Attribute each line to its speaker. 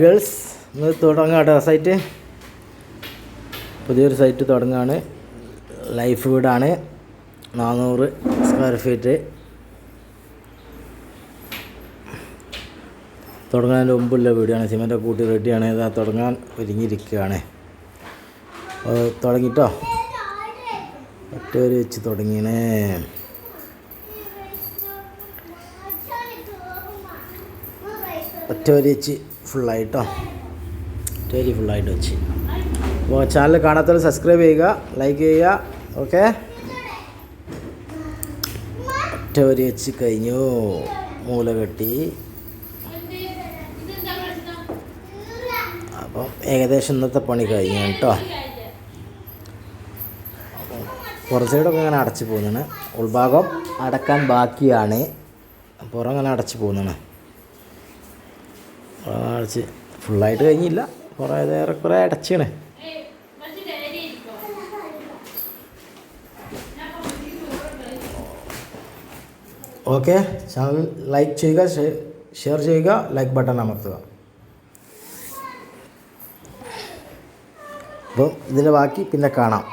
Speaker 1: Girls ഇന്ന് തുടങ്ങാം കേട്ടോ സൈറ്റ്. പുതിയൊരു സൈറ്റ് തുടങ്ങുകയാണ്. ലൈഫ് വീടാണ്, 400 സ്ക്വയർ ഫീറ്റ്. തുടങ്ങാൻ മുമ്പുള്ള വീടാണ്. സിമെൻ്റ് കൂട്ടി റെഡിയാണ്. ഇതാ തുടങ്ങാൻ ഒരുങ്ങിയിരിക്കുകയാണ്. തുടങ്ങിട്ടോ, ഒറ്റവര് വെച്ച് തുടങ്ങിയേ. ഒറ്റവര് വെച്ച് ഫുള്ളായിട്ടോ, ഒറ്റവരി ഫുള്ളായിട്ട് വെച്ച്. അപ്പോൾ ചാനൽ കാണാത്തവർ സബ്സ്ക്രൈബ് ചെയ്യുക, ലൈക്ക് ചെയ്യുക. ഓക്കെ, ഒറ്റവരി വെച്ച് കഴിഞ്ഞു. മൂല കെട്ടി. അപ്പം ഏകദേശം ഇന്നത്തെ പണി കഴിഞ്ഞു കേട്ടോ. പുറം സൈഡൊക്കെ ഇങ്ങനെ അടച്ച് പോകുന്നതാണ്. ഉൾഭാഗം അടക്കാൻ ബാക്കിയാണ്. പുറം അങ്ങനെ അടച്ച് പോകുന്നതാണ്. അടച്ച് ഫുള്ളായിട്ട് കഴിഞ്ഞില്ല, കുറേ ഏറെക്കുറെ അടച്ചാണ്. ഓക്കെ, ചാനൽ ലൈക്ക് ചെയ്യുക, ഷെയർ ചെയ്യുക, ലൈക്ക് ബട്ടൺ അമർത്തുക. അപ്പോൾ ഇതിൻ്റെ ബാക്കി പിന്നെ കാണാം.